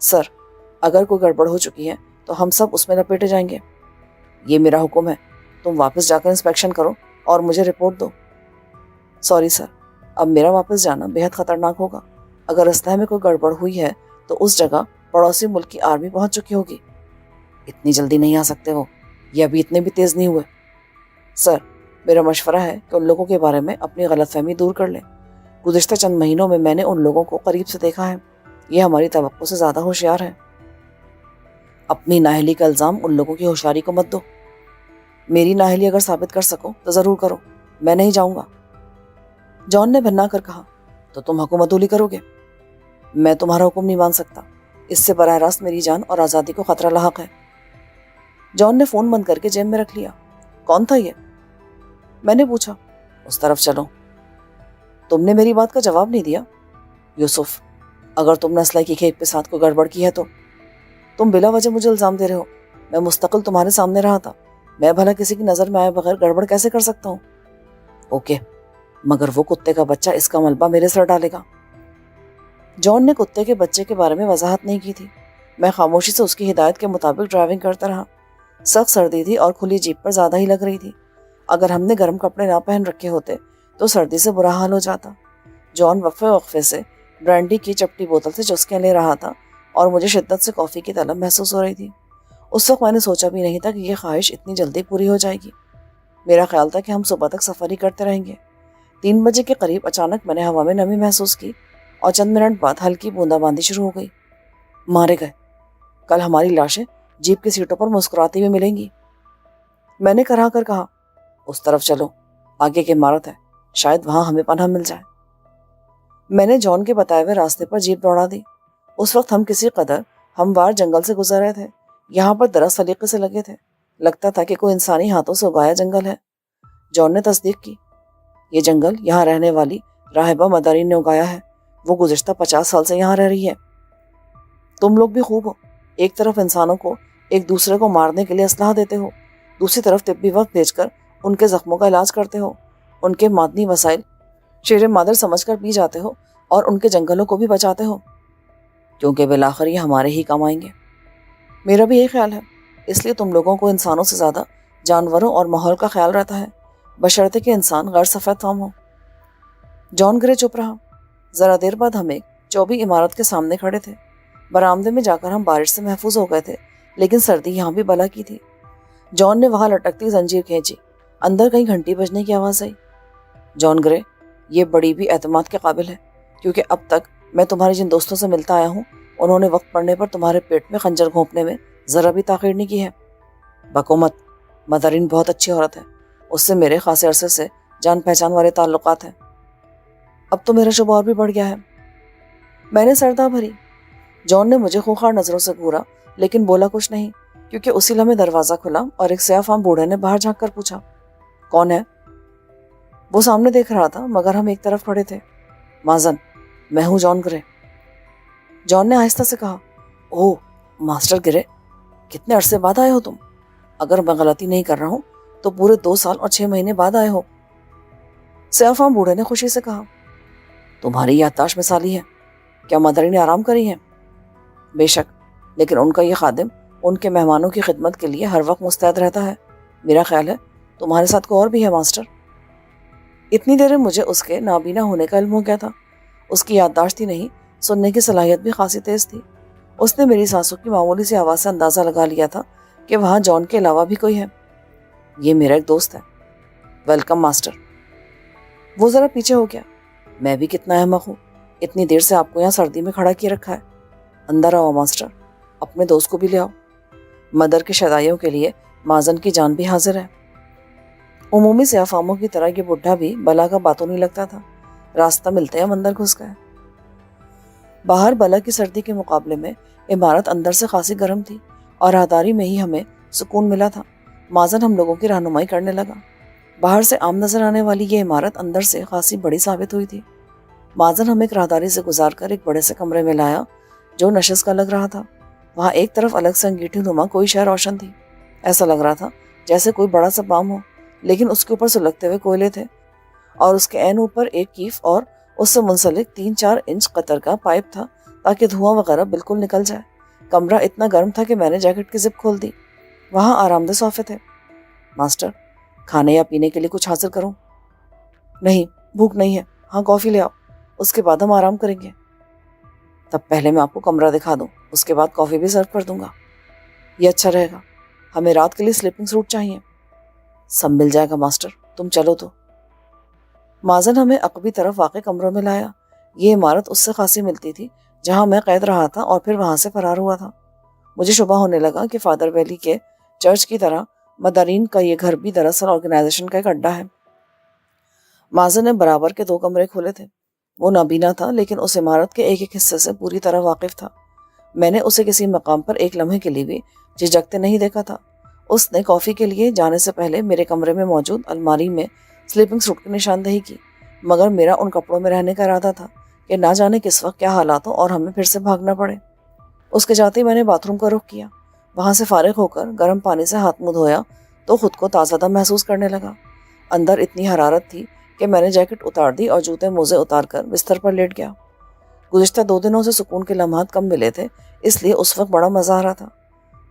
سر، اگر کوئی گڑبڑ ہو چکی ہے تو ہم سب اس میں لپیٹے جائیں گے۔ یہ میرا حکم ہے، تم واپس جا کر انسپیکشن کرو اور مجھے رپورٹ دو۔ سوری سر، اب میرا واپس جانا بے حد خطرناک ہوگا۔ اگر اسلحے میں کوئی گڑبڑ ہوئی ہے تو اس جگہ پڑوسی ملک کی آرمی پہنچ چکی ہوگی۔ اتنی جلدی نہیں آ سکتے وہ، یہ ابھی اتنے بھی تیز نہیں ہوئے۔ سر، میرا مشورہ ہے کہ ان لوگوں کے بارے میں اپنی غلط فہمی دور کر لیں۔ گزشتہ چند مہینوں میں نے ان لوگوں کو قریب سے دیکھا ہے، یہ ہماری توقع سے زیادہ ہوشیار ہے۔ اپنی نااہلی کا الزام ان لوگوں کی ہوشیاری کو مت دو۔ میری نااہلی اگر ثابت کر سکو تو ضرور کرو، میں نہیں جاؤں گا۔ جان نے بھنا کر کہا، تو تم حکومت اولی کرو گے؟ میں تمہارا حکم نہیں مان سکتا، اس سے براہ راست میری جان اور آزادی کو خطرہ لاحق ہے۔ جان نے فون بند کر کے جیب میں رکھ لیا۔ کون تھا یہ؟ میں نے پوچھا۔ اس طرف چلو۔ تم نے میری بات کا جواب نہیں دیا۔ یوسف، اگر تم نے اسلحے کی کھیپ کے ساتھ کوئی گڑبڑ کی ہے تو تم بلا وجہ مجھے الزام دے رہے ہو۔ میں مستقل تمہارے سامنے رہا تھا، میں بھلا کسی کی نظر میں آئے بغیر گڑبڑ کیسے کر سکتا ہوں؟ اوکے، مگر وہ کتے کا بچہ اس کا ملبہ میرے سر ڈالے گا۔ جان نے کتے کے بچے کے بارے میں وضاحت نہیں کی تھی۔ میں خاموشی سے اس کی ہدایت کے مطابق ڈرائیونگ کرتا رہا۔ سخت سردی تھی اور کھلی جیپ پر زیادہ ہی لگ رہی تھی۔ اگر ہم نے گرم کپڑے نہ پہن رکھے ہوتے تو سردی سے برا حال ہو جاتا۔ جان وقفے وقفے سے برانڈی کی چپٹی بوتل سے چسکیاں لے رہا تھا اور مجھے شدت سے کافی کی طلب محسوس ہو رہی تھی۔ اس وقت میں نے سوچا بھی نہیں تھا کہ یہ خواہش اتنی جلدی پوری ہو جائے گی۔ میرا خیال تھا کہ ہم صبح تک سفر ہی کرتے رہیں گے۔ 3 بجے کے قریب اچانک میں نے ہوا میں نمی محسوس کی اور چند منٹ بعد ہلکی بوندا باندی شروع ہو گئی۔ مارے گئے، کل ہماری لاشیں جیپ کی سیٹوں پر مسکراتی ہوئی ملیں گی۔ میں نے کرا کر کہا، اس طرف چلو، آگے کی عمارت ہے، شاید وہاں ہمیں پناہ مل جائے۔ میں نے جان کے بتائے ہوئے راستے پر جیپ دوڑا دی۔ اس وقت ہم کسی قدر ہموار جنگل سے گزر رہے تھے۔ یہاں پر درخت سلیقے سے لگے تھے، لگتا تھا کہ کوئی انسانی ہاتھوں سے اگایا جنگل ہے۔ جان نے تصدیق کی، یہ جنگل یہاں رہنے والی راہبہ مدارین نے اگایا ہے، وہ گزشتہ 50 سال سے یہاں رہ رہی ہے۔ تم لوگ بھی خوب ہو، ایک طرف انسانوں کو ایک دوسرے کو مارنے کے لیے اسلحہ دیتے ہو، دوسری طرف طبی وقت بھیج کر ان کے زخموں کا علاج کرتے ہو، ان کے معدنی وسائل شیر مادر سمجھ کر پی جاتے ہو اور ان کے جنگلوں کو بھی بچاتے ہو، کیونکہ بالآخر یہ ہمارے ہی کام آئیں گے۔ میرا بھی یہی خیال ہے، اس لیے تم لوگوں کو انسانوں سے زیادہ جانوروں اور ماحول کا خیال رہتا ہے، بشرطے کہ انسان غیر سفید فام ہو۔ جان گرے چپ رہا۔ ذرا دیر بعد ہم ایک چوبی عمارت کے سامنے کھڑے تھے۔ برآمدے میں جا کر ہم بارش سے محفوظ ہو گئے تھے، لیکن سردی یہاں بھی بلا کی تھی۔ جان نے وہاں لٹکتی زنجیر کھینچی، اندر کہیں گھنٹی بجنے کی آواز آئی۔ جان گرے، یہ بڑی بھی اعتماد کے قابل ہے، کیونکہ اب تک میں تمہارے جن دوستوں سے ملتا آیا ہوں انہوں نے وقت پڑنے پر تمہارے پیٹ میں خنجر گھونپنے میں ذرا بھی تاخیر نہیں کی ہے۔ بکو مت، مدارین بہت اچھی عورت ہے، اس سے میرے خاصے عرصے سے جان پہچان والے تعلقات ہیں۔ اب تو میرا شبہ اور بھی بڑھ گیا ہے۔ میں نے سردہ بھری۔ جان نے مجھے خوخار نظروں سے گھورا لیکن بولا کچھ نہیں، کیونکہ اسی لمحے دروازہ کھلا اور ایک سیاہ فام بوڑھے نے باہر جھانک کر پوچھا، کون ہے؟ وہ سامنے دیکھ رہا تھا مگر ہم ایک طرف کھڑے تھے۔ مازن، میں ہوں جان گرے۔ جان نے آہستہ سے کہا، اوہ ماسٹر گرے، کتنے عرصے بعد آئے ہو تم؟ اگر میں غلطی نہیں کر رہا ہوں تو پورے 2 سال اور 6 مہینے بعد آئے ہو۔ سیاہ فام بوڑھے نے خوشی سے کہا، تمہاری یادداشت مثالی ہے، کیا مداری نے آرام کری ہے؟ بے شک، لیکن ان کا یہ خادم ان کے مہمانوں کی خدمت کے لیے ہر وقت مستعد رہتا ہے۔ میرا خیال ہے تمہارے ساتھ کوئی اور بھی ہے ماسٹر۔ اتنی دیر میں مجھے اس کے نابینا ہونے کا علم ہو گیا تھا۔ اس کی یادداشت ہی نہیں، سننے کی صلاحیت بھی خاصی تیز تھی۔ اس نے میری سانسوں کی معمولی سی آواز سے اندازہ لگا لیا تھا کہ وہاں جان کے علاوہ بھی کوئی ہے۔ یہ میرا ایک دوست ہے۔ Welcome master. وہ ذرا پیچھے ہو گیا۔ میں بھی کتنا احمق ہوں، اتنی دیر سے آپ کو یہاں سردی میں کھڑا کیے رکھا ہے۔ اندر آؤ ماسٹر، اپنے دوست کو بھی لے آؤ۔ مدر کے شدائیوں کے لیے مازن کی جان بھی حاضر ہے۔ عمومی سیاہ فاموں کی طرح یہ بڈھا بھی بلا کا باتوں نہیں لگتا تھا۔ راستہ ملتے ہم اندر گھس گئے۔ باہر بلا کی سردی کے مقابلے میں عمارت اندر سے خاصی گرم تھی اور راہداری میں ہی ہمیں سکون ملا تھا۔ مازن ہم لوگوں کی رہنمائی کرنے لگا۔ باہر سے عام نظر آنے والی یہ عمارت اندر سے خاصی بڑی ثابت ہوئی تھی۔ مازن ہمیں ایک راہداری سے گزار کر ایک بڑے سے کمرے میں لایا جو نشست کا لگ رہا تھا۔ وہاں ایک طرف الگ سے انگیٹھی نما کوئی شے روشن تھی۔ ایسا لگ رہا تھا جیسے کوئی بڑا سا بام ہو، لیکن اس کے اوپر سلگتے ہوئے کوئلے تھے، اور اس کے عین اوپر ایک کیف اور اس سے منسلک 3-4 انچ قطر کا پائپ تھا تاکہ دھواں وغیرہ بالکل نکل جائے۔ کمرہ اتنا گرم تھا کہ میں نے جیکٹ کی زپ کھول دی۔ وہاں آرام دہ صوفے تھے۔ ماسٹر، کھانے یا پینے کے لیے کچھ حاصل کروں؟ نہیں، بھوک نہیں ہے۔ ہاں، کافی لے آؤ، اس کے بعد ہم آرام کریں گے۔ تب پہلے میں آپ کو کمرہ دکھا دوں، اس کے بعد کافی بھی سرو کر دوں گا۔ یہ اچھا رہے گا، ہمیں رات کے لیے سلیپنگ سوٹ چاہیے۔ سب مل جائے گا ماسٹر، تم چلو تو۔ مازن ہمیں عقبی طرف واقع کمروں میں لایا۔ یہ عمارت اس سے خاصی ملتی تھی جہاں میں قید رہا تھا اور پھر وہاں سے فرار ہوا تھا۔ مجھے شبہ ہونے لگا کہ فادر ویلی کے چرچ کی طرح مدارین کا یہ گھر بھی دراصل آرگنائزیشن کا ایک اڈا ہے۔ مازن نے برابر کے 2 کمرے کھولے تھے۔ وہ نابینا تھا لیکن اس عمارت کے ایک ایک حصے سے پوری طرح واقف تھا۔ میں نے اسے کسی مقام پر ایک لمحے کے لیے بھی جھجکتے نہیں دیکھا تھا۔ اس نے کافی کے لیے جانے سے پہلے میرے کمرے میں موجود الماری میں سلیپنگ سوٹ کی نشاندہی کی، مگر میرا ان کپڑوں میں رہنے کا ارادہ تھا کہ نہ جانے کس وقت کیا حالات ہوں اور ہمیں پھر سے بھاگنا پڑے۔ اس کے جاتے ہی میں نے باتھ روم کا رخ کیا۔ وہاں سے فارغ ہو کر گرم پانی سے ہاتھ منہ دھویا تو خود کو تازہ دم محسوس کرنے لگا۔ اندر اتنی حرارت تھی کہ میں نے جیکٹ اتار دی اور جوتے موزے اتار کر بستر پر لیٹ گیا۔ گزشتہ 2 دنوں سے سکون کے لمحات کم ملے تھے، اس لیے اس وقت بڑا مزہ آ رہا تھا۔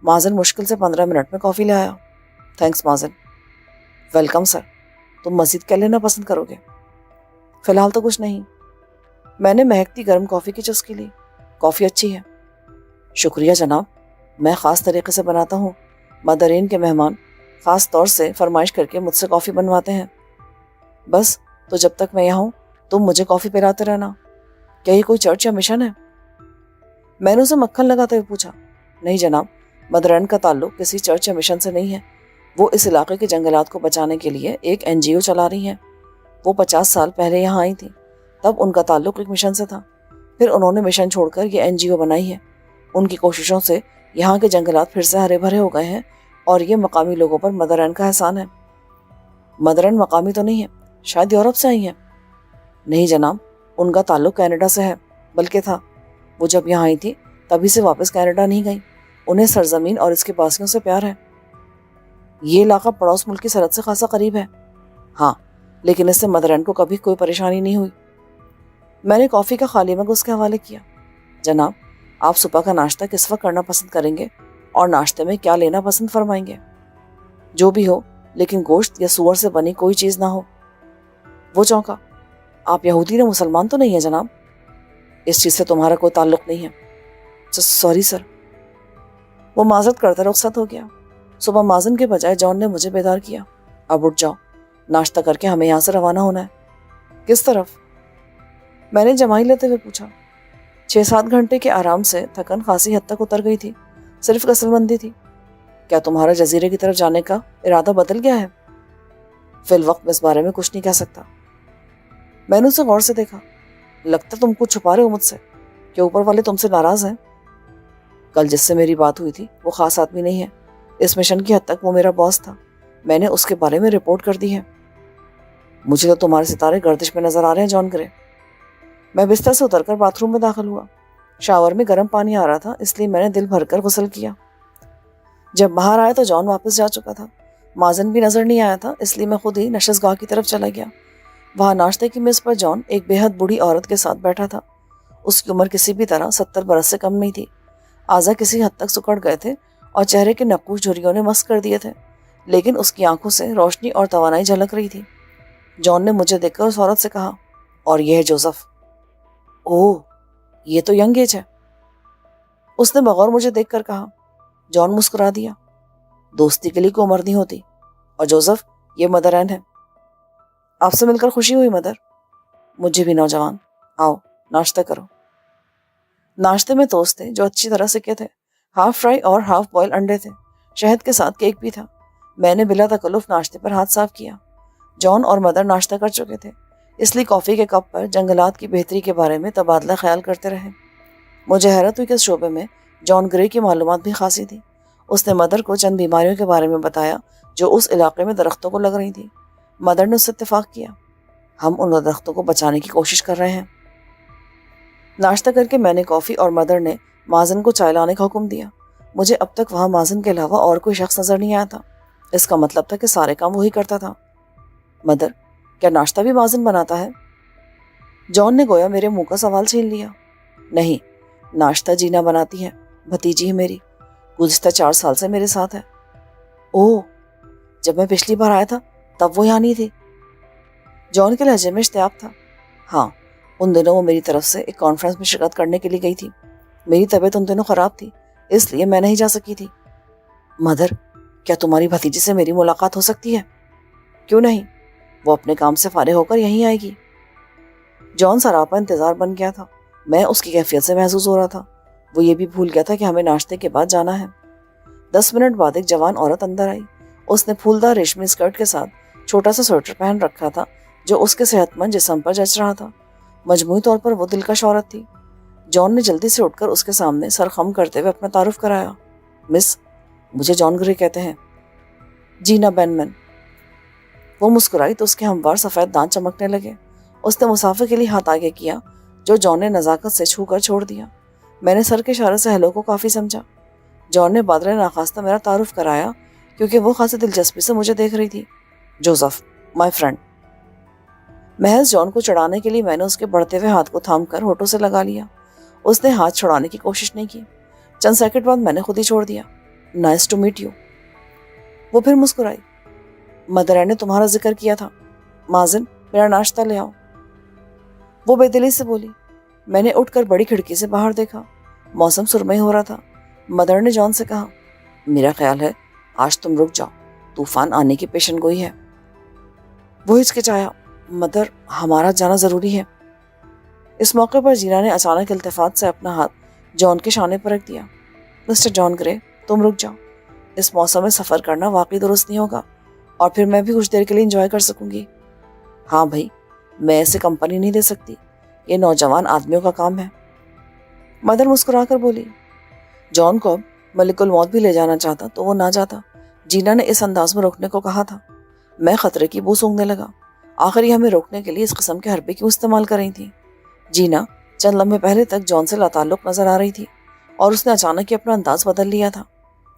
مازن مشکل سے 15 منٹ میں کافی لے آیا۔ تھینکس مازن۔ Welcome sir. تم مزید کیا لینا پسند کرو گے؟ فی الحال تو کچھ نہیں۔ میں نے مہکتی گرم کافی کی چسکی لی۔ کافی اچھی ہے۔ شکریہ جناب، میں خاص طریقے سے بناتا ہوں۔ مدارین کے مہمان خاص طور سے فرمائش کر کے مجھ سے کافی بنواتے ہیں۔ بس، تو جب تک میں یہاں ہوں تم مجھے کافی پلاتے رہنا۔ کیا یہ کوئی چرچ یا مشن ہے؟ میں نے اسے مکھن لگاتے ہوئے پوچھا۔ نہیں جناب، مدرین کا تعلق کسی چرچ یا مشن سے نہیں ہے۔ وہ اس علاقے کے جنگلات کو بچانے کے لیے ایک NGO چلا رہی ہیں۔ وہ 50 سال پہلے یہاں آئی تھی، تب ان کا تعلق ایک مشن سے تھا۔ پھر انہوں نے مشن چھوڑ کر یہ NGO بنائی ہے۔ ان کی کوششوں سے یہاں کے جنگلات پھر سے ہرے بھرے ہو گئے ہیں اور یہ مقامی لوگوں پر مدرین کا احسان ہے۔ مدرین مقامی تو نہیں ہے، شاید یورپ سے آئی ہیں۔ نہیں جناب، ان کا تعلق کینیڈا سے ہے، بلکہ تھا۔ وہ جب یہاں آئی تھی تبھی سے واپس کینیڈا نہیں گئی۔ انہیں سرزمین اور اس کے باسیوں سے پیار ہے۔ یہ علاقہ پڑوس ملک کی سرحد سے خاصا قریب ہے۔ ہاں، لیکن اس سے مدرین کو کبھی کوئی پریشانی نہیں ہوئی۔ میں نے کافی کا خالی مگ اس کے حوالے کیا۔ جناب، آپ صبح کا ناشتہ کس وقت کرنا پسند کریں گے اور ناشتے میں کیا لینا پسند فرمائیں گے؟ جو بھی ہو، لیکن گوشت یا سور سے بنی کوئی چیز نہ ہو۔ وہ چونکا۔ آپ یہودی نے مسلمان تو نہیں ہیں جناب؟ اس چیز سے تمہارا کوئی تعلق نہیں ہے۔ Sorry sir. وہ معذرت کرتا رخصت ہو گیا۔ صبح مازن کے بجائے جان نے مجھے بیدار کیا۔ اب اٹھ جاؤ، ناشتہ کر کے ہمیں یہاں سے روانہ ہونا ہے۔ کس طرف؟ میں نے جمائی لیتے ہوئے پوچھا۔ 6-7 گھنٹے کے آرام سے تھکن خاصی حد تک اتر گئی تھی، صرف غسل بندی تھی۔ کیا تمہارا جزیرے کی طرف جانے کا ارادہ بدل گیا ہے؟ فی الوقت میں اس بارے میں کچھ نہیں کہہ سکتا۔ میں نے اسے غور سے دیکھا۔ لگتا تم کچھ چھپا رہے ہو مجھ سے، کہ اوپر والے تم سے ناراض ہیں؟ کل جس سے میری بات ہوئی تھی وہ خاص آدمی نہیں ہے۔ اس مشن کی حد تک وہ میرا باس تھا۔ میں نے اس کے بارے میں رپورٹ کر دی ہے۔ مجھے تو تمہارے ستارے گردش میں نظر آ رہے ہیں جان گرے۔ میں بستر سے اتر کر باتھ روم میں داخل ہوا۔ شاور میں گرم پانی آ رہا تھا، اس لیے میں نے دل بھر کر غسل کیا۔ جب باہر آیا تو جان واپس جا چکا تھا۔ مازن بھی نظر نہیں آیا تھا، اس لیے میں خود ہی نشست گاہ کی طرف چلا گیا۔ وہاں ناشتے کی میز پر جان ایک بے حد بوڑھی عورت کے ساتھ بیٹھا تھا۔ اس کی عمر کسی بھی طرح 70 برس سے کم نہیں تھی۔ اعضاء کسی حد تک سکڑ گئے تھے اور چہرے کے نقوش جھریوں نے مسخ کر دیے تھے، لیکن اس کی آنکھوں سے روشنی اور توانائی جھلک رہی تھی۔ جان نے مجھے دیکھ کر اس عورت سے کہا، اور یہ ہے جوزف۔ اوہ، یہ تو ینگ ایج ہے۔ اس نے بغور مجھے دیکھ کر کہا۔ جان مسکرا دیا۔ دوستی کے لیے کوئی عمر نہیں ہوتی۔ اور جوزف، یہ مدر این ہے۔ آپ سے مل کر خوشی ہوئی مدر۔ مجھے بھی نوجوان۔ آؤ، ناشتہ کرو۔ ناشتے میں توست تھے جو اچھی طرح سکے تھے، ہاف فرائی اور ہاف بوائل انڈے تھے، شہد کے ساتھ کیک بھی تھا۔ میں نے بلا تکلف ناشتے پر ہاتھ صاف کیا۔ جان اور مدر ناشتہ کر چکے تھے، اس لیے کافی کے کپ پر جنگلات کی بہتری کے بارے میں تبادلہ خیال کرتے رہے۔ مجھے حیرت ہوئی کہ اس شعبے میں جان گرے کی معلومات بھی خاصی تھی۔ اس نے مدر کو چند بیماریوں کے بارے میں بتایا جو اس علاقے میں درختوں کو لگ رہی تھی۔ مدر نے اس سے اتفاق کیا۔ ہم ان درختوں کو بچانے کی کوشش کر رہے ہیں۔ ناشتہ کر کے میں نے کافی اور مدر نے مازن کو چائے لانے کا حکم دیا۔ مجھے اب تک وہاں مازن کے علاوہ اور کوئی شخص نظر نہیں آیا تھا۔ اس کا مطلب تھا کہ سارے کام وہی کرتا تھا۔ مدر، کیا ناشتہ بھی مازن بناتا ہے؟ جان نے گویا میرے منہ کا سوال چھین لیا۔ نہیں، ناشتہ جینا بناتی ہے، بھتیجی ہے میری، گزشتہ 4 سال سے میرے ساتھ ہے۔ اوہ، جب میں پچھلی بار آیا تھا تب وہ یہاں نہیں تھی؟ جان کے لہجے میں اشتیاق تھا۔ ہاں، ان دنوں وہ میری طرف سے ایک کانفرنس میں شرکت کرنے کے لیے گئی تھی۔ میری طبیعت ان دنوں خراب تھی، اس لیے میں نہیں جا سکی تھی۔ مدر، کیا تمہاری بھتیجی سے میری ملاقات ہو سکتی ہے؟ کیوں نہیں، وہ اپنے کام سے فارغ ہو کر یہیں آئے گی۔ جان سراپا انتظار بن گیا تھا۔ میں اس کی کیفیت سے محظوظ ہو رہا تھا۔ وہ یہ بھی بھول گیا تھا کہ ہمیں ناشتے کے بعد جانا ہے۔ 10 منٹ بعد ایک جوان عورت اندر آئی۔ اس نے پھولدار ریشمی اسکرٹ کے ساتھ چھوٹا سا سویٹر پہن رکھا تھا جو اس کے صحت مند جسم پر جچ رہا تھا۔ مجموعی طور پر وہ دلکش عورت تھی۔ جان نے جلدی سے اٹھ کر اس کے سامنے سر خم کرتے ہوئے اپنا تعارف کرایا۔ مس، مجھے جان گرے کہتے ہیں، جینا بینمن۔ وہ مسکرائی تو اس کے ہموار سفید دانت چمکنے لگے۔ اس نے مسافر کے لیے ہاتھ آگے کیا جو جان نے نزاکت سے چھو کر چھوڑ دیا۔ میں نے سر کے اشارے سے ہیلو کو کافی سمجھا۔ جان نے بادل ناخواستہ میرا تعارف کرایا کیونکہ وہ خاصی دلچسپی سے مجھے دیکھ رہی تھی۔ Joseph, my friend. محض جان کو چڑھانے کے لیے میں نے اس کے بڑھتے ہوئے ہاتھ کو تھام کر ہونٹوں سے لگا لیا۔ اس نے ہاتھ چھڑانے کی کوشش نہیں کی۔ چند سیکنڈ بعد میں نے خود ہی چھوڑ دیا۔ Nice to meet you. وہ پھر مسکرائی۔ مدر نے تمہارا ذکر کیا تھا۔ مازن، میرا ناشتہ لے آؤ۔ وہ بے دلی سے بولی۔ میں نے اٹھ کر بڑی کھڑکی سے باہر دیکھا۔ موسم سرمئی ہو رہا تھا۔ مدر نے جان سے کہا، میرا خیال ہے آج تم رک جاؤ، طوفان آنے کی پیشن گوئی ہے۔ وہ ہچکچایا۔ مدر، ہمارا جانا ضروری ہے۔ اس موقع پر جینا نے اچانک التفات سے اپنا ہاتھ جان کے شانے پر رکھ دیا۔ مسٹر جان گرے، تم رک جاؤ۔ اس موسم میں سفر کرنا واقعی درست نہیں ہوگا، اور پھر میں بھی کچھ دیر کے لیے انجوائے کر سکوں گی۔ ہاں بھائی، میں ایسے کمپنی نہیں دے سکتی، یہ نوجوان آدمیوں کا کام ہے۔ مدر مسکرا کر بولی۔ جان کو ملک الموت بھی لے جانا چاہتا تو وہ نہ جاتا۔ جینا نے اس انداز میں روکنے کو کہا تھا۔ میں خطرے کی بو سونگنے لگا۔ آخر یہ ہمیں روکنے کے لیے اس قسم کے حربے کیوں استعمال کر رہی تھی؟ جینا چند لمحے پہلے تک جان سے لاتعلق نظر آ رہی تھی، اور اس نے اچانک ہی اپنا انداز بدل لیا تھا۔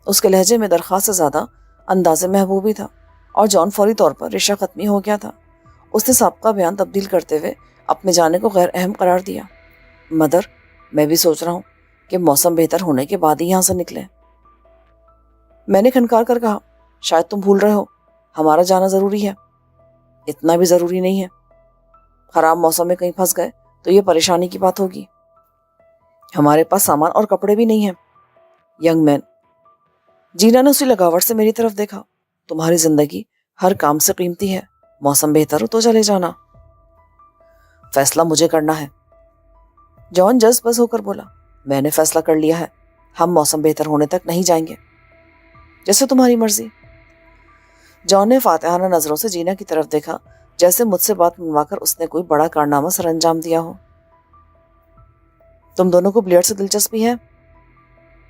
اس کے لہجے میں درخواست سے زیادہ انداز محبوبی تھا، اور جان فوری طور پر رشتہ ختمی ہو گیا تھا۔ اس نے سابقہ بیان تبدیل کرتے ہوئے اپنے جانے کو غیر اہم قرار دیا۔ مدر، میں بھی سوچ رہا ہوں کہ موسم بہتر ہونے کے بعد ہی یہاں سے نکلیں۔ میں نے کھنکار کر کہا، شاید تم بھول رہے ہو، ہمارا جانا ضروری ہے۔ اتنا بھی ضروری نہیں ہے۔ خراب موسم میں کہیں پھنس گئے تو یہ پریشانی کی بات ہوگی۔ ہمارے پاس سامان اور کپڑے بھی نہیں ہیں۔ ینگ مین، جینا نے اسی لگاوٹ سے میری طرف دیکھا۔ تمہاری زندگی ہر کام سے قیمتی ہے، موسم بہتر ہو تو چلے جانا۔ فیصلہ مجھے کرنا ہے۔ جان جذب ہو کر بولا، میں نے فیصلہ کر لیا ہے، ہم موسم بہتر ہونے تک نہیں جائیں گے۔ جیسے تمہاری مرضی۔ جان نے فاتحانہ نظروں سے جینا کی طرف دیکھا، جیسے مجھ سے بات منوا کر اس نے کوئی بڑا کارنامہ سر انجام دیا ہو۔ تم دونوں کو بلیئر سے دلچسپی ہے؟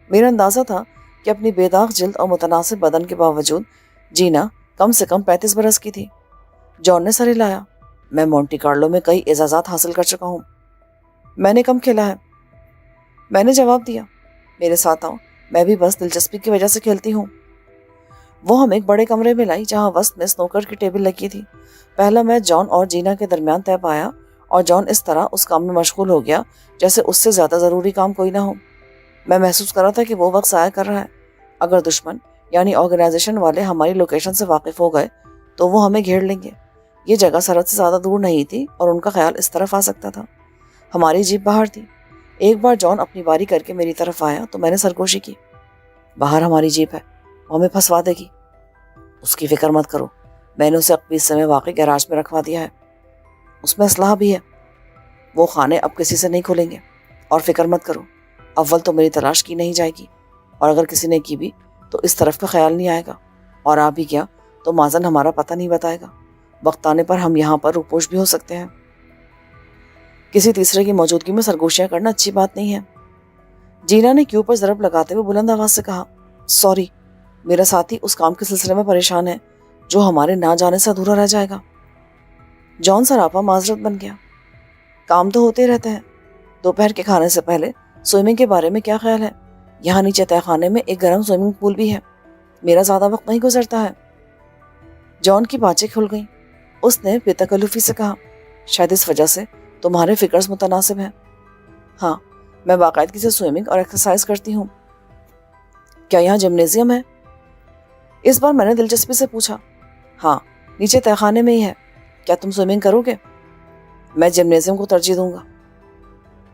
میرا اندازہ تھا کہ اپنی بے داغ جلد اور متناسب بدن کے باوجود جینا کم سے کم 35 برس کی تھی۔ جان نے سر ہلایا۔ میں مونٹی کارلو میں کئی اعزازات حاصل کر چکا ہوں۔ میں نے کم کھیلا ہے۔ میں نے جواب دیا، میرے ساتھ آؤ، میں بھی بس دلچسپی کی وجہ سے کھیلتی ہوں۔ وہ ہم ایک بڑے کمرے میں لائی جہاں وسط میں سنوکر کی ٹیبل لگی تھی۔ پہلا میچ جان اور جینا کے درمیان طے پایا، اور جان اس طرح اس کام میں مشغول ہو گیا جیسے اس سے زیادہ ضروری کام کوئی نہ ہو۔ میں محسوس کر رہا تھا کہ وہ وقت ضائع کر رہا ہے۔ اگر دشمن یعنی آرگنائزیشن والے ہماری لوکیشن سے واقف ہو گئے تو وہ ہمیں گھیر لیں گے۔ یہ جگہ سرحد سے زیادہ دور نہیں تھی اور ان کا خیال اس طرف آ سکتا تھا۔ ہماری جیپ باہر تھی۔ ایک بار جان اپنی باری کر کے میری طرف آیا تو میں نے سرگوشی کی، باہر ہماری جیپ ہے، وہ ہمیں پھنسوا دے گی۔ اس کی فکر مت کرو، میں نے اسے اپنے حصے میں واقع گیراج میں رکھوا دیا ہے، اس میں اسلحہ بھی ہے۔ وہ خانے اب کسی سے نہیں کھولیں گے، اور فکر مت کرو، اول تو میری تلاش کی نہیں جائے گی، اور اگر کسی نے کی بھی تو اس طرف کا خیال نہیں آئے گا، اور آ بھی گیا تو مازن ہمارا پتہ نہیں بتائے گا۔ وقت آنے پر ہم یہاں پر روپوش بھی ہو سکتے ہیں۔ کسی تیسرے کی موجودگی میں سرگوشیاں کرنا اچھی بات نہیں ہے۔ جینا نے کیو پر ضرب لگاتے ہوئے بلند آواز سے کہا، سوری، میرا ساتھی اس کام کے سلسلے میں پریشان ہے جو ہمارے نہ جانے سے ادھورا رہ جائے گا۔ جان سراپا معذرت بن گیا، کام تو ہوتے رہتے ہیں۔ دوپہر کے کھانے سے پہلے سوئمنگ کے بارے میں کیا خیال ہے؟ یہاں نیچے تہہ خانے میں ایک گرم سوئمنگ پول بھی ہے، میرا زیادہ وقت نہیں گزرتا ہے۔ جان کی باتیں کھل گئیں۔ اس نے بے تکلفی سے کہا، شاید اس وجہ سے تمہارے فکرز متناسب ہیں۔ ہاں، میں باقاعدگی سے سوئمنگ اور ایکسرسائز کرتی ہوں۔ کیا یہاں جمنیزیم ہے؟ اس بار میں نے دلچسپی سے پوچھا۔ ہاں، نیچے تہہ خانے میں ہی ہے۔ کیا تم سوئمنگ کرو گے؟ میں جمنیزیم کو ترجیح دوں گا،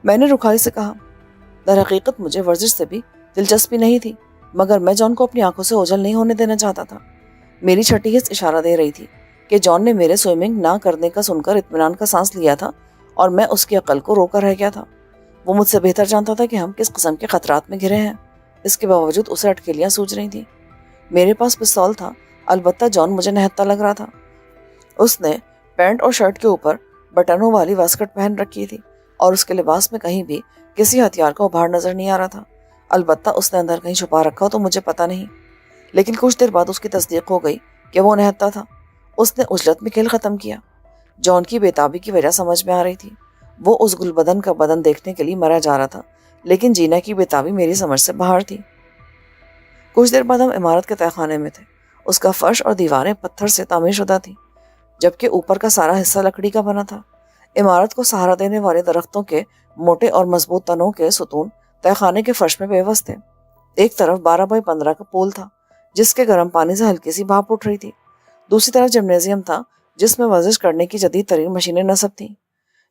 میں نے رکھائی سے کہا۔ در حقیقت مجھے ورزش سے بھی دلچسپی نہیں تھی، مگر میں جان کو اپنی آنکھوں سے اوجھل نہیں ہونے دینا چاہتا تھا۔ میری چھٹی حص اشارہ دے رہی تھی کہ جان نے میرے سوئمنگ نہ کرنے کا سن کر اطمینان کا سانس لیا تھا، اور میں اس کی عقل کو روکا رہ گیا تھا۔ وہ مجھ سے بہتر جانتا تھا کہ ہم کس قسم کے خطرات میں گھرے ہیں۔ اس کے باوجود اسے اٹکیلیاں سوچ رہی تھیں۔ میرے پاس پستول تھا، البتہ جان مجھے نہتا لگ رہا تھا۔ اس نے پینٹ اور شرٹ کے اوپر بٹنوں والی واسکٹ پہن رکھی تھی، اور اس کے لباس میں کہیں بھی کسی ہتھیار کا ابھار نظر نہیں آ رہا تھا۔ البتہ اس نے اندر کہیں چھپا رکھا ہو تو مجھے پتہ نہیں، لیکن کچھ دیر بعد اس کی تصدیق ہو گئی کہ وہ نہتا تھا۔ اس نے اجلت میں کھیل ختم کیا۔ جان کی بےتابی کی وجہ سمجھ میں آ رہی تھی۔ وہ اس گل بدن کا بدن دیکھنے کے لیے مرا جا رہا تھا، لیکن جینا کی بےتابی میری سمجھ سے باہر تھی۔ کچھ دیر بعد ہم عمارت کے تہہ خانے میں تھے۔ اس کا فرش اور دیواریں پتھر سے تعمیر شدہ تھیں، جبکہ اوپر کا سارا حصہ لکڑی کا بنا تھا۔ عمارت کو سہارا دینے والے درختوں کے موٹے اور مضبوط تنوں کے ستون تہہ خانے کے فرش میں پیوست تھے۔ ایک طرف 12x15 کا پول تھا، جس کے گرم پانی سے ہلکی سی بھاپ اٹھ رہی تھی۔ دوسری طرف جمنیزیم تھا، جس میں ورزش کرنے کی جدید ترین مشینیں نصب تھیں۔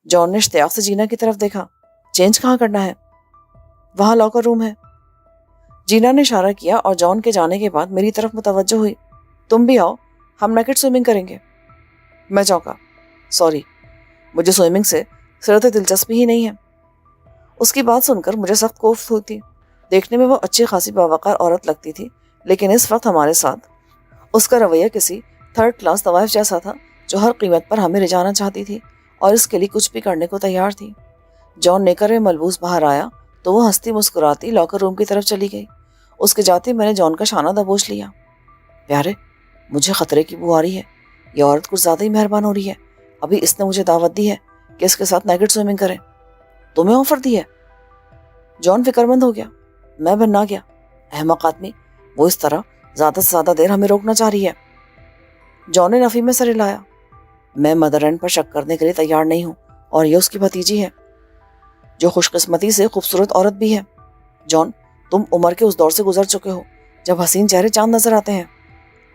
جان نے اشتیاق سے جینا کی طرف دیکھا۔ چینج کہاں کرنا ہے؟ وہاں لاکر روم ہے۔ جینا نے اشارہ کیا اور جان کے جانے کے بعد میری طرف متوجہ ہوئی۔ تم بھی آؤ، ہم نیکڈ سوئمنگ کریں گے۔ میں چونکا۔ سوری، مجھے سوئمنگ سے صرف دلچسپی ہی نہیں ہے۔ اس کی بات سن کر مجھے سخت کوفت ہوئی تھی۔ دیکھنے میں وہ اچھی خاصی باوقار عورت لگتی تھی، لیکن اس وقت ہمارے ساتھ اس کا رویہ کسی تھرڈ کلاس طوائف جیسا تھا، جو ہر قیمت پر ہمیں رجانا چاہتی تھی اور اس کے لیے کچھ بھی کرنے کو تیار تھی۔ جان نیکر میں ملبوس باہر آیا تو وہ ہنستی مسکراتی لاکر روم کی طرف چلی گئی۔ اس کے جاتے میں نے جان کا شانہ دبوچ لیا۔ پیارے، مجھے خطرے کی بو آ رہی ہے۔ یہ عورت کچھ زیادہ ہی مہربان ہو رہی ہے۔ ابھی اس نے مجھے دعوت دی ہے کہ اس کے ساتھ نیکڈ سوئمنگ کریں۔ تمہیں آفر دی ہے؟ جان فکر مند ہو گیا۔ میں بنا گیا۔ احمق آدمی، وہ اس طرح زیادہ سے زیادہ دیر ہمیں روکنا چاہ رہی ہے۔ جان نے نفی میں سر ہلایا۔ میں مدر اینڈ پر شک کرنے کے لیے تیار نہیں ہوں، اور یہ اس کی بھتیجی ہے، جو خوش قسمتی سے خوبصورت عورت بھی ہے۔ جان، تم عمر کے اس دور سے گزر چکے ہو جب حسین چہرے چاند نظر آتے ہیں۔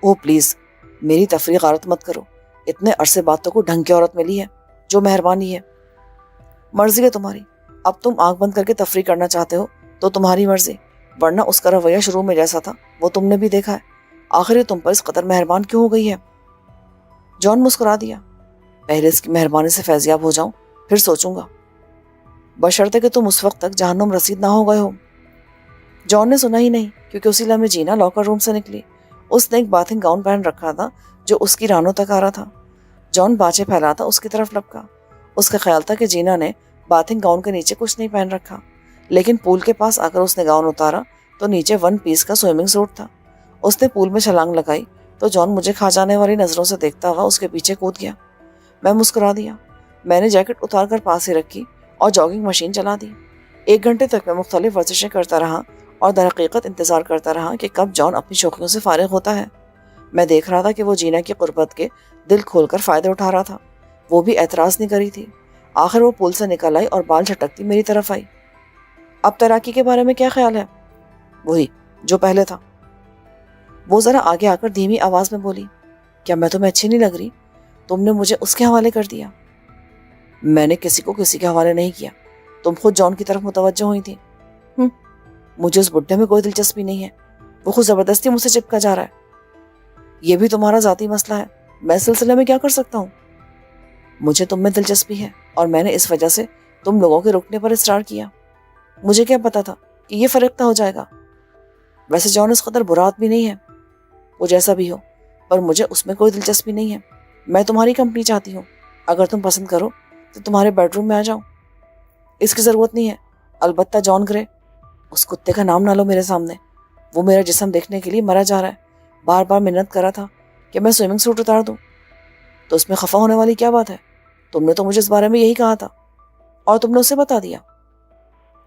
اوہ پلیز، میری تفریح غارت مت کرو۔ اتنے عرصے بعد تو کوئی ڈھنگ کی عورت ملی ہے جو مہربانی ہے۔ مرضی ہے تمہاری، اب تم آنکھ بند کر کے تفریح کرنا چاہتے ہو تو تمہاری مرضی، ورنہ اس کا رویہ شروع میں جیسا تھا وہ تم نے بھی دیکھا ہے۔ آخر یہ تم پر اس قدر مہربان کیوں ہو گئی ہے؟ جان مسکرا دیا۔ پہلے اس کی مہربانی سے فیضیاب ہو جاؤں، پھر سوچوں گا، بشرطے کہ تم اس وقت تک جہنم رسید نہ ہو گئے ہو۔ جان نے سنا ہی نہیں، کیونکہ اسی لمحے جینا لاکر روم سے نکلی۔ اس نے ایک باتھنگ گاؤن پہن رکھا تھا جو اس کی رانوں تک آ رہا تھا۔ جان باچے پھیلاتا اس کی طرف لپکا۔ اس کا خیال تھا کہ جینا نے باتھنگ گاؤن کے نیچے کچھ نہیں پہن رکھا، لیکن پول کے پاس آ کر اس نے گاؤن اتارا تو نیچے 1 پیس کا سوئمنگ سوٹ تھا۔ اس نے پول میں چھلانگ لگائی تو جان مجھے کھا جانے والی نظروں سے دیکھتا ہوا اس کے پیچھے کود گیا۔ میں مسکرا دیا۔ میں نے جیکٹ اتار کر پاس ہی رکھی اور جاگنگ مشین چلا دی۔ 1 گھنٹے تک میں مختلف ورزشیں کرتا رہا اور در حقیقت انتظار کرتا رہا کہ کب جان اپنی شوخیوں سے فارغ ہوتا ہے۔ میں دیکھ رہا تھا کہ وہ جینا کی قربت کے دل کھول کر فائدے اٹھا رہا تھا۔ وہ بھی اعتراض نہیں کری تھی۔ آخر وہ پول سے نکل آئی اور بال جھٹکتی میری طرف آئی۔ اب تیراکی کے بارے میں کیا خیال ہے؟ وہی جو پہلے تھا۔ وہ ذرا آگے آ کر دھیمی آواز میں بولی۔ کیا میں تمہیں اچھی نہیں لگ رہی؟ تم نے مجھے اس کے حوالے کر دیا۔ میں نے کسی کو کسی کے حوالے نہیں کیا، تم خود جان کی طرف متوجہ ہوئی تھی۔ مجھے اس بڈھے میں کوئی دلچسپی نہیں ہے، وہ خود زبردستی مجھ سے چپکا جا رہا ہے۔ یہ بھی تمہارا ذاتی مسئلہ ہے، میں اس سلسلے میں کیا کر سکتا ہوں؟ مجھے تم میں دلچسپی ہے اور میں نے اس وجہ سے تم لوگوں کے رکنے پر اصرار کیا۔ مجھے کیا پتا تھا کہ یہ فرقتہ ہو جائے گا۔ ویسے جان اس قدر برا آدمی نہیں ہے، وہ جیسا بھی ہو، پر مجھے اس میں کوئی دلچسپی نہیں ہے۔ میں تمہاری کمپنی چاہتی ہوں، اگر تم پسند کرو تو تمہارے بیڈ روم میں آ جاؤں۔ اس کی ضرورت نہیں ہے، البتہ جان گرے، اس کتے کا نام نہ لو میرے سامنے۔ وہ میرا جسم دیکھنے کے لیے مرا جا رہا ہے، بار بار منت کرا تھا کہ میں سوئمنگ سوٹ اتار دوں، تو اس میں خفا ہونے والی کیا بات ہے؟ تم نے تو مجھے اس بارے میں یہی کہا تھا اور تم نے اسے بتا دیا۔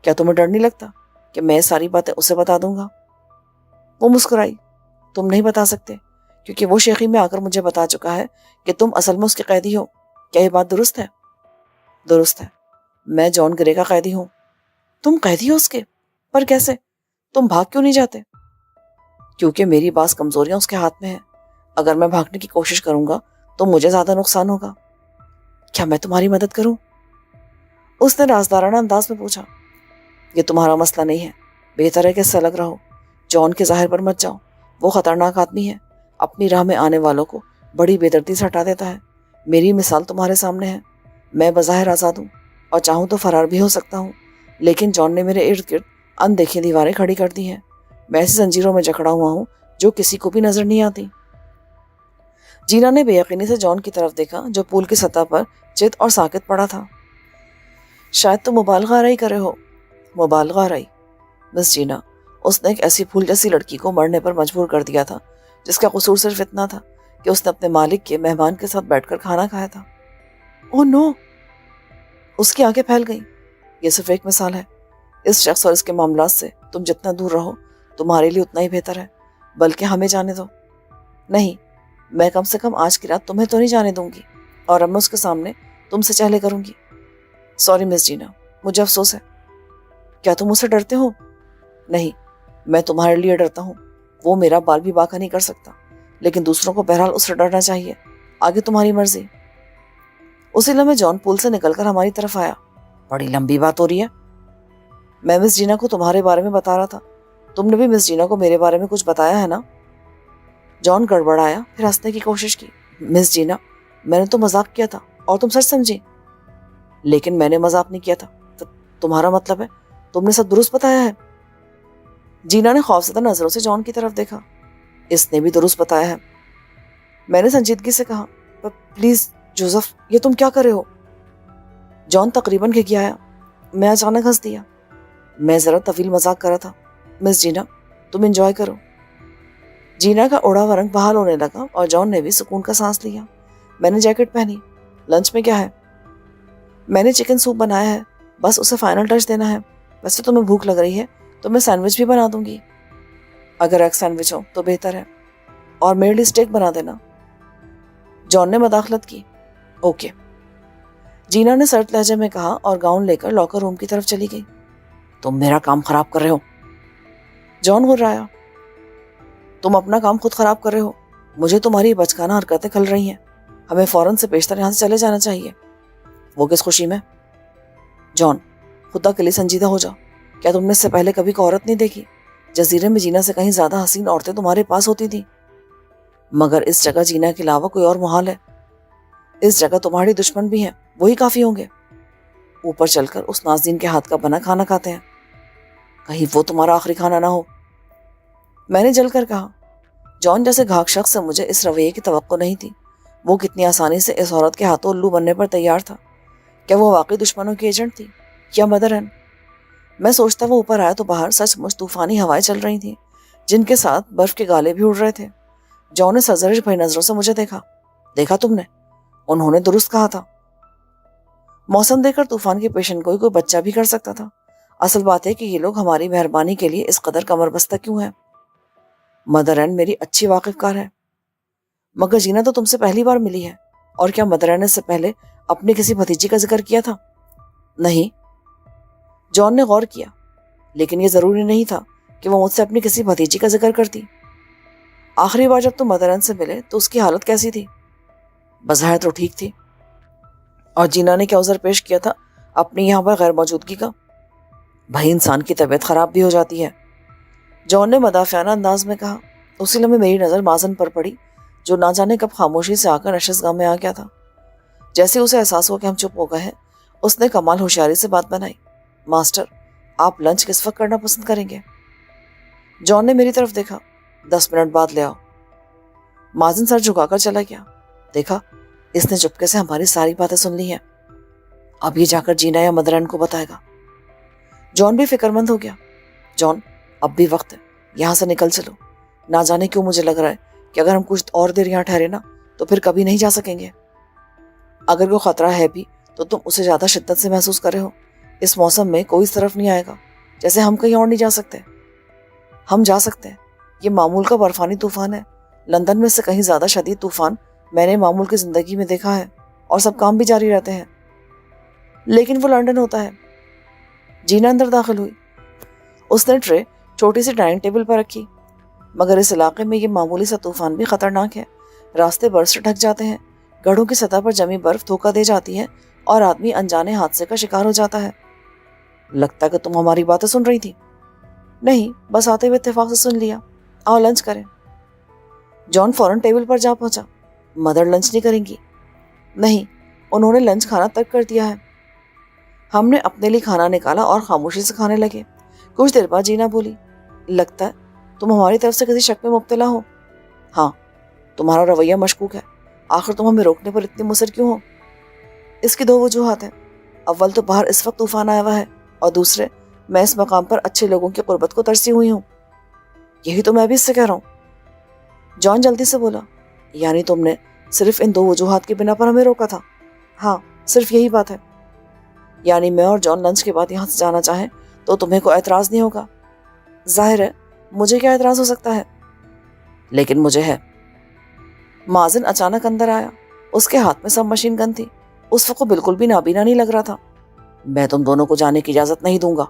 کیا تمہیں ڈر نہیں لگتا کہ میں ساری باتیں اسے بتا دوں گا؟ وہ مسکرائی۔ تم نہیں بتا سکتے کیونکہ وہ شیخی میں آ کر مجھے بتا چکا ہے کہ تم اصل میں اس کے قیدی ہو۔ کیا یہ بات درست ہے؟ درست ہے، میں جان گرے کا قیدی ہوں۔ تم قیدی ہو اس کے؟ پر کیسے؟ تم بھاگ کیوں نہیں جاتے؟ کیونکہ میری بعض کمزوریاں اس کے ہاتھ میں ہیں. اگر میں بھاگنے کی کوشش کروں گا تو مجھے زیادہ نقصان ہوگا. کیا میں تمہاری مدد کروں؟ اس نے رازدارانہ انداز میں پوچھا. یہ تمہارا مسئلہ نہیں ہے. بہتر ہے کہ اس سے الگ رہو. جان کے ظاہر پر مت جاؤ. وہ خطرناک آدمی ہے. اپنی راہ میں آنے والوں کو بڑی بے دردی سے ہٹا دیتا ہے. میری مثال تمہارے سامنے ہے. میں بظاہر آزاد ہوں اور چاہوں تو فرار بھی ہو سکتا ہوں، لیکن جان نے میرے ارد گرد اندیکھی دیواریں کھڑی کر دی ہیں. میں ایسی زنجیروں میں جکڑا ہوا ہوں جو کسی کو بھی نظر نہیں آتی. جینا نے بے یقینی سے جان کی طرف دیکھا جو پول کی سطح پر چت اور ساکت پڑا تھا. شاید تو مبالغہ آرائی کرے ہو. مبالغہ آرائی؟ مس جینا، اس نے ایک ایسی پھول جیسی لڑکی کو مرنے پر مجبور کر دیا تھا جس کا قصور صرف اتنا تھا کہ اس نے اپنے مالک کے مہمان کے ساتھ بیٹھ کر کھانا کھایا تھا. اوہ نو! اس کی آنکھیں پھیل گئیں. یہ صرف ایک مثال ہے. اس شخص اور اس کے معاملات سے تم جتنا دور رہو تمہارے لیے اتنا ہی بہتر ہے. بلکہ ہمیں جانے دو. نہیں، میں کم سے کم آج کی رات تمہیں تو نہیں جانے دوں گی، اور اب میں اس کے سامنے تم سے چہلے کروں گی. سوری مس جینا، مجھے افسوس ہے. کیا تم اسے ڈرتے ہو؟ نہیں، میں تمہارے لیے ڈرتا ہوں. وہ میرا بال بھی باقا نہیں کر سکتا، لیکن دوسروں کو بہرحال اس سے ڈرنا چاہیے. آگے تمہاری مرضی. اسی لمحے جان پول سے نکل کر ہماری طرف آیا. بڑی لمبی بات ہو رہی ہے. میں مس جینا کو تمہارے بارے میں بتا رہا تھا. تم نے بھی مس جینا کو میرے بارے میں کچھ بتایا ہے نا؟ جان گڑبڑایا، پھر ہنسنے کی کوشش کی. مس جینا، میں نے تو مذاق کیا تھا اور تم سچ سمجھی. لیکن میں نے مذاق نہیں کیا تھا. تمہارا مطلب ہے تم نے سب درست بتایا ہے؟ جینا نے خوفزدہ نظروں سے جان کی طرف دیکھا. اس نے بھی درست بتایا ہے. میں نے سنجیدگی سے کہا. پلیز جوزف، یہ تم کیا کر رہے ہو؟ جان تقریباً گھگھیایا. میں اچانک ہنس دیا. میں ذرا طویل مذاق کر رہا تھا. مس جینا، تم انجوائے کرو. جینا کا اڑا ہوا رنگ بحال ہونے لگا اور جان نے بھی سکون کا سانس لیا. میں نے جیکٹ پہنی. لنچ میں کیا ہے؟ میں نے چکن سوپ بنایا ہے، بس اسے فائنل ٹچ دینا ہے. ویسے تمہیں بھوک لگ رہی ہے تو میں سینڈوچ بھی بنا دوں گی. اگر ایگ سینڈوچ ہو تو بہتر ہے، اور میرے لیے اسٹیک بنا دینا. جان نے مداخلت کی. اوکے. جینا نے سرد لہجے میں کہا اور گاؤن لے کر لاکر روم کی طرف چلی گئی. تم میرا کام خراب کر رہے ہو. جان غرایا. تم اپنا کام خود خراب کر رہے ہو. مجھے تمہاری بچکانہ حرکتیں کھل رہی ہیں. ہمیں فوراً سے پیشتر یہاں سے چلے جانا چاہیے. وہ کس خوشی میں؟ جان، خدا کے لیے سنجیدہ ہو جاؤ. کیا تم نے اس سے پہلے کبھی کوئی عورت نہیں دیکھی؟ جزیرے میں جینا سے کہیں زیادہ حسین عورتیں تمہارے پاس ہوتی تھیں، مگر اس جگہ جینا کے علاوہ کوئی اور محال ہے. اس جگہ تمہارے دشمن بھی ہیں، وہی کافی ہوں گے. اوپر چل کر اس ناظرین کے ہاتھ کا بنا کھانا کھاتے ہیں. کہیں وہ تمہارا آخری کھانا نہ ہو. میں نے جل کر کہا. جان جیسے گھاک شخص سے مجھے اس رویے کی توقع نہیں تھی. وہ کتنی آسانی سے اس عورت کے ہاتھوں الو بننے پر تیار تھا. کیا وہ واقعی دشمنوں کی ایجنٹ تھی یا مدر این؟ میں سوچتا وہ اوپر آیا تو باہر سچ مچ طوفانی ہوائیں چل رہی تھیں جن کے ساتھ برف کے گالے بھی اڑ رہے تھے. جان نے سرزرش بھری نظروں سے مجھے دیکھا. دیکھا تم نے؟ انہوں نے درست کہا تھا. موسم دیکھ کر طوفان کی پیشن گوئی کوئی بچہ بھی کر سکتا تھا. اصل بات ہے کہ یہ لوگ ہماری مہربانی کے لیے اس قدر کمر بستہ کیوں ہیں؟ مدر این میری اچھی واقف کار ہے. مگر جینا تو تم سے پہلی بار ملی ہے. اور کیا مدر این نے اس سے پہلے اپنی کسی بھتیجی کا ذکر کیا تھا؟ نہیں. جان نے غور کیا. لیکن یہ ضروری نہیں تھا کہ وہ مجھ سے اپنی کسی بھتیجی کا ذکر کرتی. آخری بار جب تم مدر این سے ملے تو اس کی حالت کیسی تھی؟ بظاہر تو ٹھیک تھی. اور جینا نے کیا عذر پیش کیا تھا اپنی یہاں پر غیر موجودگی کا؟ بھائی انسان کی طبیعت خراب بھی ہو جاتی ہے. جان نے مدافعانہ انداز میں کہا. اسی لمحے میری نظر مازن پر پڑی جو نہ جانے کب خاموشی سے آ کر نشستگاہ میں آ گیا تھا. جیسے اسے احساس ہوا کہ ہم چپ ہو گئے ہیں اس نے کمال ہوشیاری سے بات بنائی. ماسٹر، آپ لنچ کس وقت کرنا پسند کریں گے؟ جان نے میری طرف دیکھا. 10 منٹ بعد لے آؤ. مازن سر جھکا کر چلا گیا. دیکھا، اس نے چپکے سے ہماری ساری باتیں سن لی ہیں. اب یہ جا کر جینا یا مدر این کو بتائے گا. جان بھی فکر مند ہو گیا. جان، اب بھی وقت ہے، یہاں سے نکل چلو. نہ جانے کیوں مجھے لگ رہا ہے کہ اگر ہم کچھ اور دیر یہاں ٹھہرے نا تو پھر کبھی نہیں جا سکیں گے. اگر کوئی خطرہ ہے بھی تو تم اسے زیادہ شدت سے محسوس کر رہے ہو. اس موسم میں کوئی اس طرف نہیں آئے گا. جیسے ہم کہیں اور نہیں جا سکتے. ہم جا سکتے ہیں. یہ معمول کا برفانی طوفان ہے. لندن میں سے کہیں زیادہ شدید طوفان میں نے معمول کی زندگی میں دیکھا ہے، اور سب کام بھی جاری رہتے ہیں. لیکن وہ لندن ہوتا ہے. جینا اندر داخل ہوئی۔ اس نے ٹرے چھوٹی سی ڈائننگ ٹیبل پر رکھی۔ مگر اس علاقے میں یہ معمولی سا طوفان بھی خطرناک ہے۔ راستے برف سے ڈھک جاتے ہیں، گڑھوں کی سطح پر جمی برف دھوکہ دے جاتی ہے اور آدمی انجانے حادثے کا شکار ہو جاتا ہے۔ لگتا کہ تم ہماری باتیں سن رہی تھی۔ نہیں، بس آتے ہوئے اتفاق سے سن لیا۔ آؤ لنچ کریں۔ جان فوراً ٹیبل پر جا پہنچا۔ مدر لنچ نہیں کریں گی؟ نہیں، انہوں نے لنچ کھانا ترک کر دیا ہے۔ ہم نے اپنے لیے کھانا نکالا اور خاموشی سے کھانے لگے۔ کچھ دیر بعد جینا بولی، لگتا ہے تم ہماری طرف سے کسی شک میں مبتلا ہو۔ ہاں، تمہارا رویہ مشکوک ہے۔ آخر تم ہمیں روکنے پر اتنے مصر کیوں ہو؟ اس کی دو وجوہات ہیں۔ اول تو باہر اس وقت طوفان آیا ہوا ہے، اور دوسرے میں اس مقام پر اچھے لوگوں کی قربت کو ترسی ہوئی ہوں۔ یہی تو میں بھی اس سے کہہ رہا ہوں۔ جان جلدی سے بولا، یعنی تم نے صرف ان دو وجوہات کی بنا پر ہمیں روکا تھا؟ ہاں، صرف یہی بات ہے۔ یعنی میں اور جان لنچ کے بعد یہاں سے جانا چاہیں تو تمہیں کوئی اعتراض نہیں ہوگا؟ ظاہر ہے، مجھے کیا اعتراض ہو سکتا ہے؟ لیکن مجھے ہے۔ مازن اچانک اندر آیا۔ اس کے ہاتھ میں سب مشین گن تھی۔ اس وقت وہ بالکل بھی نابینا نہیں لگ رہا تھا۔ میں تم دونوں کو جانے کی اجازت نہیں دوں گا،